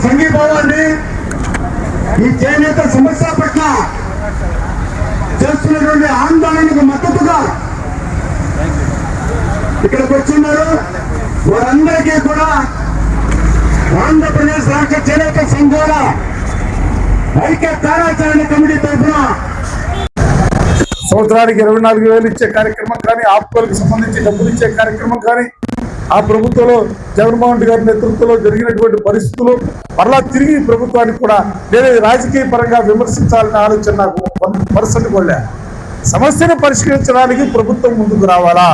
సంఘీభావాన్ని ఈ చేనేత సమస్య పట్ల చేస్తున్నటువంటి ఆందోళనకు మద్దతుగా ఇక్కడికి వచ్చిన్నారు. వారందరికీ కూడా ఆంధ్రప్రదేశ్ రాష్ట్ర చేనేత సంఘాల ఐక్య కార్యాచరణ కమిటీ తరఫున సంవత్సరానికి 24,000 ఇచ్చే కార్యక్రమం కానీ, ఆప్కోలకు సంబంధించి డబ్బులు ఇచ్చే కార్యక్రమం కానీ, ఆ ప్రభుత్వంలో జగన్మోహన్ రెడ్డి గారి నేతృత్వంలో జరిగినటువంటి పరిస్థితులు మరలా తిరిగి ప్రభుత్వానికి కూడా నేను రాజకీయ పరంగా విమర్శించాలనే ఆలోచన నాకు 1% కూడా. సమస్యను పరిష్కరించడానికి ప్రభుత్వం ముందుకు రావాలా,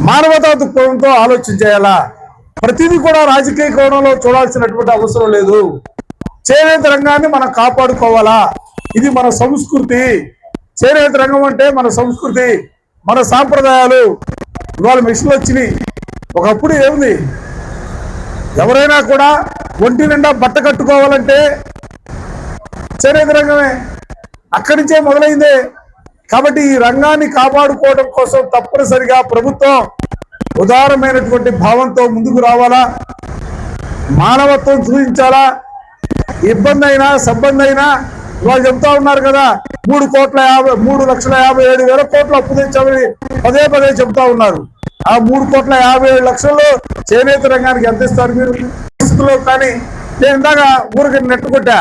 మానవతా దృక్పథంతో ఆలోచన చేయాలా, ప్రతిదీ కూడా రాజకీయ కోణంలో చూడాల్సినటువంటి అవసరం లేదు. చేనేత రంగాన్ని మనం కాపాడుకోవాలా, ఇది మన సంస్కృతి. చేనేత రంగం అంటే మన సంస్కృతి, మన సాంప్రదాయాలు. ఇవాళ మిషన్లు వచ్చినాయి. ఒకప్పుడు ఏముంది, ఎవరైనా కూడా ఒంటి నిండా బట్ట కట్టుకోవాలంటే చేనేత రంగమే, అక్కడి నుంచే మొదలైందే. కాబట్టి ఈ రంగాన్ని కాపాడుకోవడం కోసం తప్పనిసరిగా ప్రభుత్వం ఉదారమైనటువంటి భావంతో ముందుకు రావాలా, మానవత్వం చూపించాలా. ఇబ్బంది అయినా సబ్బంది అయినా వాళ్ళు చెప్తా ఉన్నారు కదా, 3,57,000 కోట్ల అప్పు తెచ్చామని పదే పదే చెప్తా ఉన్నారు. ఆ 3,57,00,000 చేనేత రంగానికి ఎంత ఇస్తారు మీరు పరిస్థితుల్లో? కానీ నేను ఇందాక ఊరికి నెట్టుకొట్టా,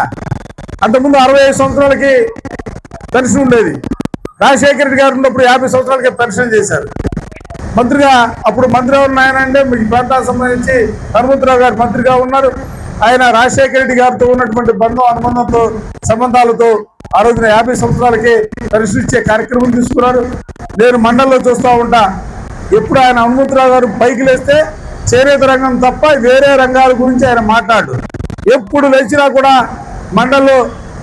అంతకుముందు 65 సంవత్సరాలకి పెన్షన్ ఉండేది. రాజశేఖర రెడ్డి గారు ఉన్నప్పుడు 50 సంవత్సరాలకి పెన్షన్ చేశారు. మంత్రిగా అప్పుడు మంత్రి ఉన్నాయనంటే మీకు ప్రాంతానికి సంబంధించి హనుమంతరావు గారు మంత్రిగా ఉన్నారు. ఆయన రాజశేఖర రెడ్డి గారితో ఉన్నటువంటి అనుబంధంతో సంబంధాలతో ఆ రోజున 50 సంవత్సరాలకి పెన్షన్ ఇచ్చే కార్యక్రమం తీసుకున్నారు. నేను మండలంలో చూస్తూ ఉంటా, ఎప్పుడు ఆయన హనుమంతరావు గారు పైకి లేస్తే చేనేత రంగం తప్ప వేరే రంగాల గురించి ఆయన మాట్లాడు. ఎప్పుడు లేచినా కూడా మండలంలో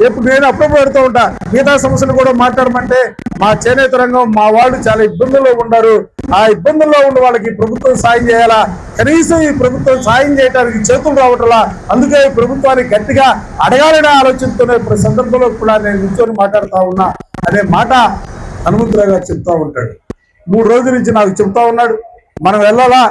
ఎప్పుడు నేను అప్పుడప్పుడు పెడుతూ ఉంటా, మిగతా సమస్యలు కూడా మాట్లాడమంటే మా చేనేత రంగం మా వాళ్ళు చాలా ఇబ్బందుల్లో ఉన్నారు, ఆ ఇబ్బందుల్లో ఉన్న వాళ్ళకి ప్రభుత్వం సాయం చేయాలా, కనీసం ఈ ప్రభుత్వం సాయం చేయడానికి చేతులు రావట్లా, అందుకే ఈ ప్రభుత్వాన్ని గట్టిగా అడగాలనే ఆలోచనతోనే ఇప్పుడు సందర్భంలో కూడా నేను నిల్చొని మాట్లాడుతూ ఉన్నా అనే మాట హనుమంతరావు గారు చెప్తా ఉంటాడు. 3 రోజుల నుంచి నాకు చెప్తా ఉన్నాడు, మనం వెళ్ళాలా,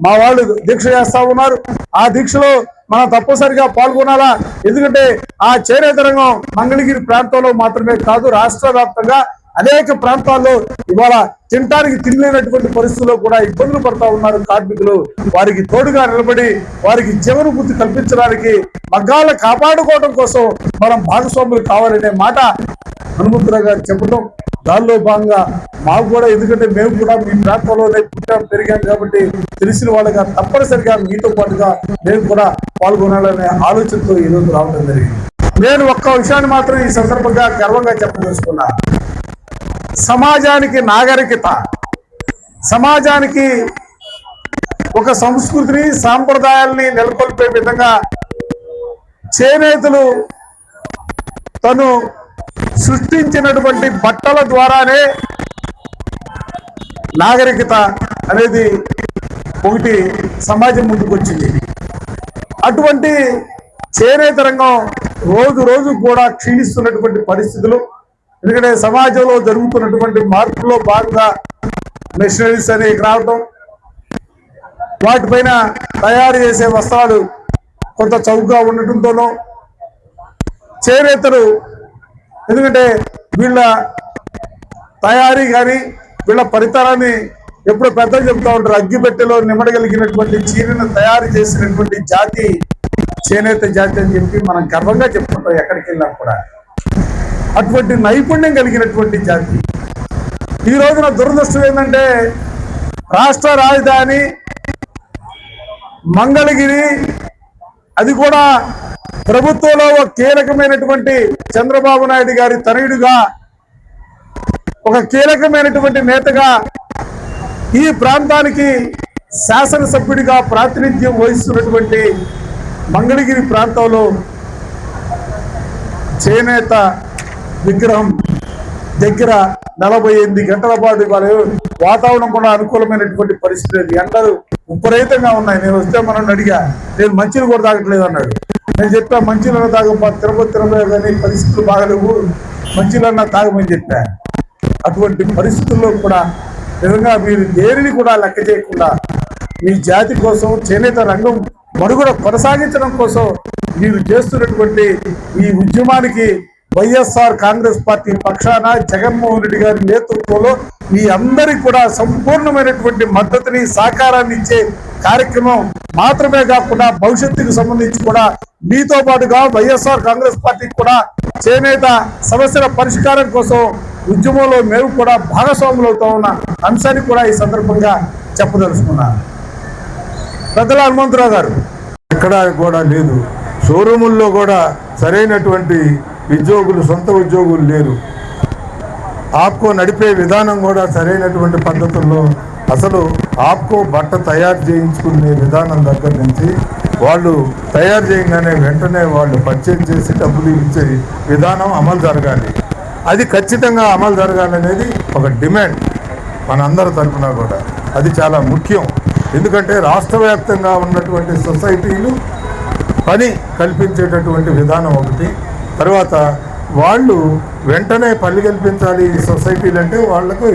మా వాళ్ళు దీక్ష చేస్తా ఉన్నారు, ఆ దీక్షలో మనం తప్పనిసరిగా పాల్గొనాలా. ఎందుకంటే ఆ చేనేత రంగం మంగళగిరి ప్రాంతంలో మాత్రమే కాదు, రాష్ట్ర వ్యాప్తంగా అనేక ప్రాంతాల్లో ఇవాళ తినడానికి తినలేనటువంటి పరిస్థితుల్లో కూడా ఇబ్బందులు పడతా ఉన్నారు కార్మికులు. వారికి తోడుగా నిలబడి వారికి జీవనభూతి కల్పించడానికి, మగ్గాలను కాపాడుకోవడం కోసం మనం భాగస్వాములు కావాలనే మాట హనుమంతరావు గారు చెప్పడం, దానిలో భాగంగా మాకు కూడా, ఎందుకంటే మేము కూడా మీ ప్రాంతంలోనే పుట్టాం పెరిగాం కాబట్టి తెలిసిన వాళ్ళగా తప్పనిసరిగా మీతో పాటుగా మేము కూడా పాల్గొనాలనే ఆలోచనతో ఈరోజు రావడం జరిగింది. నేను ఒక్క విషయాన్ని మాత్రం ఈ సందర్భంగా గర్వంగా చెప్పదలుచుకున్నా, సమాజానికి నాగరికత, సమాజానికి ఒక సంస్కృతిని సాంప్రదాయాల్ని నెలకొల్పే విధంగా చేనేతలు తను సృష్టించినటువంటి బట్టల ద్వారానే నాగరికత అనేది ఒకటి సమాజం ముందుకు వచ్చింది. అటువంటి చేనేత రంగం రోజు రోజు కూడా క్షీణిస్తున్నటువంటి పరిస్థితులు, ఎందుకంటే సమాజంలో జరుగుతున్నటువంటి మార్పులో భాగంగా మెషినరీస్ అనేవి రావటం, వాటిపైన తయారు చేసే వస్త్రాలు కొంత చౌకగా ఉండటంతోనూ చేనేతలు, ఎందుకంటే వీళ్ళ తయారీ కానీ వీళ్ళ పరితరాన్ని ఎప్పుడు పెద్దలు చెప్తా ఉంటారు, అగ్గిపెట్టెలో నిమడగలిగినటువంటి చీరను తయారు చేసినటువంటి జాతి చేనేత జాతి అని చెప్పి మనం గర్వంగా చెప్పుకుంటాం ఎక్కడికి వెళ్ళినా కూడా. అటువంటి నైపుణ్యం కలిగినటువంటి జాతి. ఈ రోజున దురదృష్టం ఏంటంటే రాష్ట్ర రాజధాని మంగళగిరి, అది కూడా ప్రభుత్వంలో ఒక కీలకమైనటువంటి చంద్రబాబు నాయుడు గారి తనయుడుగా, ఒక కీలకమైనటువంటి నేతగా ఈ ప్రాంతానికి శాసనసభ్యుడిగా ప్రాతినిధ్యం వహిస్తున్నటువంటి మంగళగిరి ప్రాంతంలో చేనేత విగ్రహం దగ్గర 48 గంటల పాటు వాతావరణం కూడా అనుకూలమైనటువంటి పరిస్థితి. ఎండలు విపరీతంగా ఉన్నాయి. నేను వస్తే మనం అడిగా, నేను మంచిలు కూడా తాగట్లేదు అన్నాడు. నేను చెప్పా మంచిలన్నా తాగ, తిరుపతి కానీ పరిస్థితులు బాగలేవు, మంచిలన్నా తాగమని చెప్పా. అటువంటి పరిస్థితుల్లో కూడా నిజంగా మీరు దేనిని కూడా లెక్క చేయకుండా మీ జాతి కోసం, చేనేత రంగం మనుగడ కొనసాగించడం కోసం మీరు చేస్తున్నటువంటి ఈ ఉద్యమానికి వైఎస్ఆర్ కాంగ్రెస్ పార్టీ పక్షాన జగన్మోహన్ రెడ్డి గారి నేతృత్వంలో మీ అందరికీ కూడా సంపూర్ణమైనటువంటి మద్దతుని, సహకారాన్ని ఇచ్చే కార్యక్రమం మాత్రమే కాకుండా భవిష్యత్తుకు సంబంధించి కూడా మీతో పాటుగా వైఎస్ఆర్ కాంగ్రెస్ పార్టీకి కూడా చేనేత సమస్యల పరిష్కారం కోసం ఉద్యమంలో మేము కూడా భాగస్వాములు అవుతా ఉన్న అంశాన్ని కూడా ఈ సందర్భంగా చెప్పదలుచుకున్నాను. పెద్దల హనుమంతరావు గారు, ఎక్కడ కూడా లేదు. షోరూముల్లో కూడా సరైనటువంటి ఉద్యోగులు, సొంత ఉద్యోగులు లేరు. ఆప్కో నడిపే విధానం కూడా సరైనటువంటి పద్ధతుల్లో, అసలు ఆప్కో బట్ట తయారు చేయించుకునే విధానం దగ్గర నుంచి వాళ్ళు తయారు చేయగానే వెంటనే వాళ్ళు పర్చేజ్ చేసి డబ్బులు ఇచ్చే విధానం అమలు జరగాలి. అది ఖచ్చితంగా అమలు జరగాలనేది ఒక డిమాండ్ మనందరి తరఫున కూడా. అది చాలా ముఖ్యం. ఎందుకంటే రాష్ట్ర వ్యాప్తంగా ఉన్నటువంటి సొసైటీలు పని కల్పించేటటువంటి విధానం ఒకటి. తర్వాత వాళ్ళు వెంటనే పని కల్పించాలి ఈ సొసైటీలు అంటే వాళ్ళకి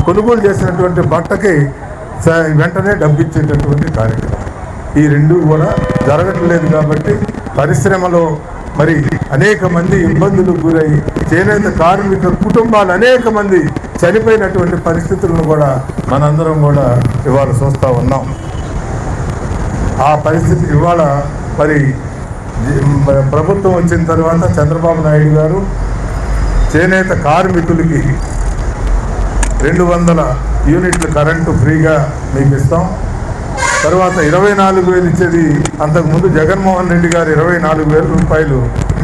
కొనుగోలు చేసినటువంటి బట్టకి వెంటనే డబ్బు ఇచ్చేటటువంటి కార్యక్రమం. ఈ రెండు కూడా జరగట్లేదు. కాబట్టి పరిశ్రమలో మరి అనేక మంది ఇబ్బందులకు గురై చేనేత కార్మిక కుటుంబాలు అనేక మంది చనిపోయినటువంటి పరిస్థితులను కూడా మనందరం కూడా ఇవాళ చూస్తూ ఉన్నాం. ఆ పరిస్థితి ఇవాళ మరి ప్రభుత్వం వచ్చిన తర్వాత చంద్రబాబు నాయుడు గారు చేనేత కార్మికులకి 200 యూనిట్లు కరెంటు ఫ్రీగా మీకు ఇస్తాం. తర్వాత 24,000 ఇచ్చేది అంతకుముందు జగన్మోహన్ రెడ్డి గారు 24,000 రూపాయలు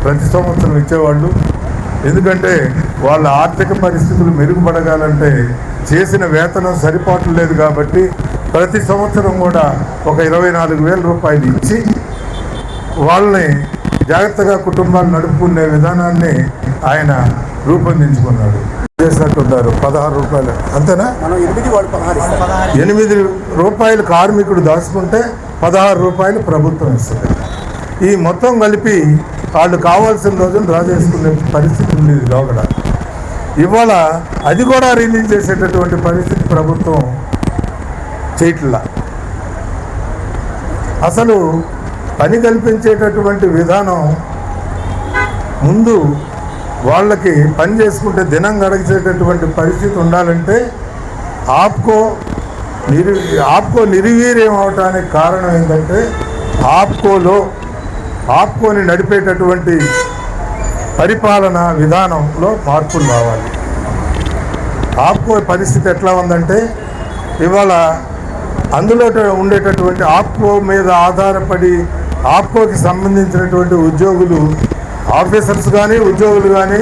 ప్రతి సంవత్సరం ఇచ్చేవాళ్ళు. ఎందుకంటే వాళ్ళ ఆర్థిక పరిస్థితులు మెరుగుపడగాలంటే చేసిన వేతనం సరిపోవటం లేదు. కాబట్టి ప్రతి సంవత్సరం కూడా ఒక 24,000 రూపాయలు ఇచ్చి వాళ్ళని జాగ్రత్తగా కుటుంబాలు నడుపుకునే విధానాన్ని ఆయన రూపొందించుకున్నాడు. చేసినట్టున్నారు 16 రూపాయలు అంతేనా? 8 రూపాయలు కార్మికుడు దాచుకుంటే 16 రూపాయలు ప్రభుత్వం ఇస్తుంది. ఈ మొత్తం కలిపి వాళ్ళు కావాల్సిన రోజులు డ్రా చేసుకునే పరిస్థితి ఉండేది లోగడ. ఇవాళ అది కూడా రిలీజ్ చేసేటటువంటి పరిస్థితి ప్రభుత్వం చేయట్లా. అసలు పని కల్పించేటటువంటి విధానం ముందు వాళ్ళకి పని చేసుకుంటే దినం గడిచేటటువంటి పరిస్థితి ఉండాలంటే ఆప్కో నిర్వీర్యం అవటానికి కారణం ఏంటంటే ఆప్కోని నడిపేటటువంటి పరిపాలన విధానంలో మార్పులు రావాలి. ఆప్కో పరిస్థితి ఎట్లా ఉందంటే ఇవాళ అందులో ఉండేటటువంటి ఆప్కో మీద ఆధారపడి ఆప్కోకి సంబంధించినటువంటి ఉద్యోగులు, ఆఫీసర్స్ కానీ ఉద్యోగులు కానీ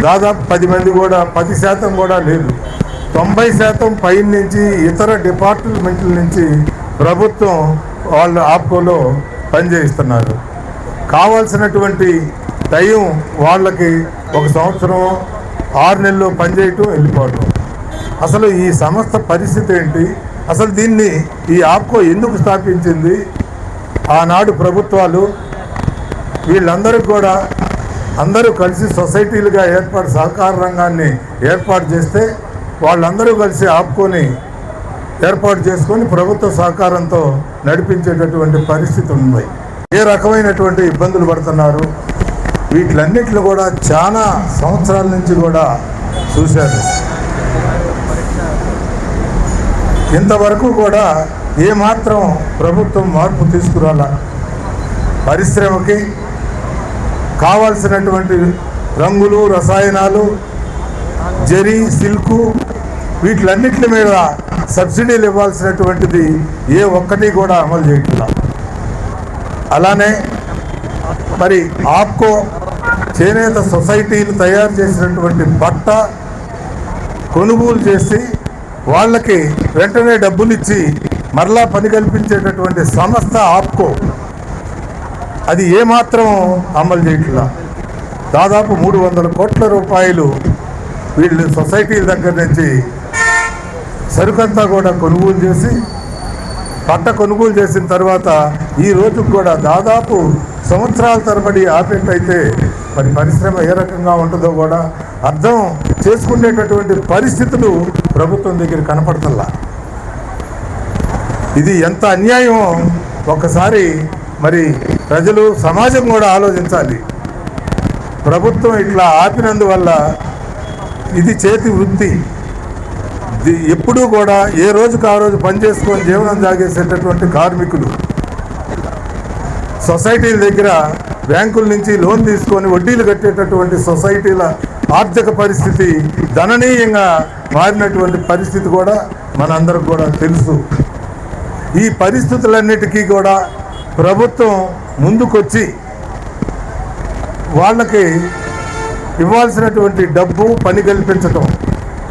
దాదాపు 10 మంది కూడా 10% కూడా లేదు. 90% పైన నుంచి ఇతర డిపార్ట్మెంట్ల నుంచి ప్రభుత్వం వాళ్ళు ఆప్కోలో పనిచేయిస్తున్నారు. కావాల్సినటువంటి టైం వాళ్ళకి 1 సంవత్సరం 6 నెలలు పనిచేయటం వెళ్ళిపోవటం. అసలు ఈ సంస్థ పరిస్థితి ఏంటి? అసలు దీన్ని ఈ ఆప్కో ఎందుకు స్థాపించింది? ఆనాడు ప్రభుత్వాలు వీళ్ళందరికీ కూడా అందరూ కలిసి సొసైటీలుగా సహకార రంగాన్ని ఏర్పాటు చేస్తే వాళ్ళందరూ కలిసి ఆప్కోని ఏర్పాటు చేసుకొని ప్రభుత్వ సహకారంతో నడిపించేటటువంటి పరిస్థితి ఉంది. ఏ రకమైనటువంటి ఇబ్బందులు పడుతున్నారు వీటిలన్నిటిని కూడా చాలా సంవత్సరాల నుంచి కూడా చూశారు. ఇంతవరకు కూడా ఏమాత్రం ప్రభుత్వం మార్పు తీసుకురాలా. పరిశ్రమకి కావాల్సినటువంటి రంగులు, రసాయనాలు, జరీ, సిల్కు వీటిలన్నిటి మీద సబ్సిడీలు ఇవ్వాల్సినటువంటిది ఏ ఒక్కటి కూడా అమలు చేయట్లా. అలానే మరి ఆప్కో చేనేత సొసైటీలు తయారు చేసినటువంటి బట్ట కొనుగోలు చేసి వాళ్ళకి వెంటనే డబ్బులు ఇచ్చి మరలా పని కల్పించేటటువంటి సంస్థ ఆప్కో. అది ఏమాత్రం అమలు చేయట్లా. దాదాపు 300 కోట్ల రూపాయలు వీళ్ళు సొసైటీల దగ్గర నుంచి సరుకంతా కూడా కొనుగోలు చేసి పట్ట కొనుగోలు చేసిన తర్వాత ఈ రోజుకు కూడా దాదాపు సంవత్సరాల తరబడి ఆపేటైతే మరి పరిశ్రమ ఏ రకంగా ఉంటుందో కూడా అర్థం చేసుకునేటటువంటి పరిస్థితులు ప్రభుత్వం దగ్గర కనపడుతున్నా. ఇది ఎంత అన్యాయం ఒకసారి మరి ప్రజలు, సమాజం కూడా ఆలోచించాలి. ప్రభుత్వం ఇట్లా ఆపినందువల్ల ఇది చేతి వృత్తి. ఎప్పుడూ కూడా ఏ రోజుకు ఆ రోజు పనిచేసుకొని జీవనం సాగేసేటటువంటి కార్మికులు సొసైటీల దగ్గర బ్యాంకుల నుంచి లోన్ తీసుకొని వడ్డీలు కట్టేటటువంటి సొసైటీల ఆర్థిక పరిస్థితి గణనీయంగా మారినటువంటి పరిస్థితి కూడా మనందరికి కూడా తెలుసు. ఈ పరిస్థితులన్నిటికీ కూడా ప్రభుత్వం ముందుకొచ్చి వాళ్ళకి ఇవ్వాల్సినటువంటి డబ్బు, పని కల్పించటం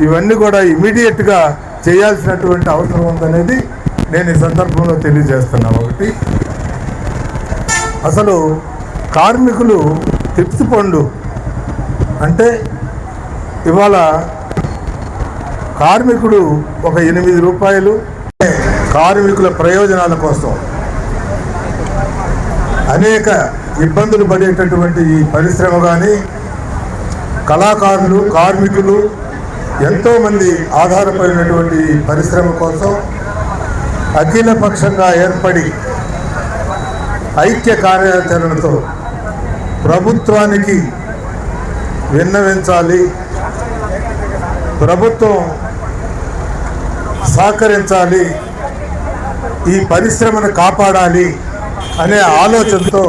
ఇవన్నీ కూడా ఇమీడియట్గా చేయాల్సినటువంటి అవసరం ఉందనేది నేను ఈ సందర్భంలో తెలియజేస్తున్నా. ఒకటి, అసలు కార్మికులు టిప్స్ పండు అంటే ఇవాళ కార్మికుడు ఒక 8 రూపాయలు కార్మికుల ప్రయోజనాల కోసం అనేక ఇబ్బందులు పడేటటువంటి ఈ పరిశ్రమ కానీ కళాకారులు, కార్మికులు ఎంతోమంది ఆధారపడినటువంటి పరిశ్రమ కోసం అఖిలపక్షంగా ఏర్పడి ఐక్య కార్యాచరణతో ప్రభుత్వానికి విన్నవించాలి, ప్రభుత్వం సహకరించాలి, ఈ పరిశ్రమను కాపాడాలి అనే ఆలోచనతో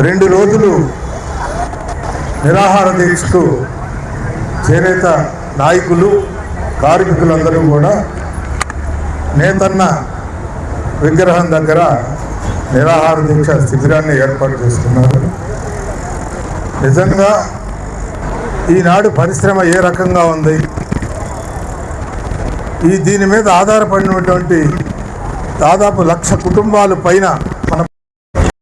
2 రోజులు నిరాహార దీక్షకు చేనేత నాయకులు, కార్మికులందరూ కూడా నేతన్న విగ్రహం దగ్గర నిరాహార దీక్ష శిబిరాన్ని ఏర్పాటు చేస్తున్నారు. నిజంగా ఈనాడు పరిశ్రమ ఏ రకంగా ఉంది, దీని మీద ఆధారపడినటువంటి దాదాపు 1,00,000 కుటుంబాలు పైన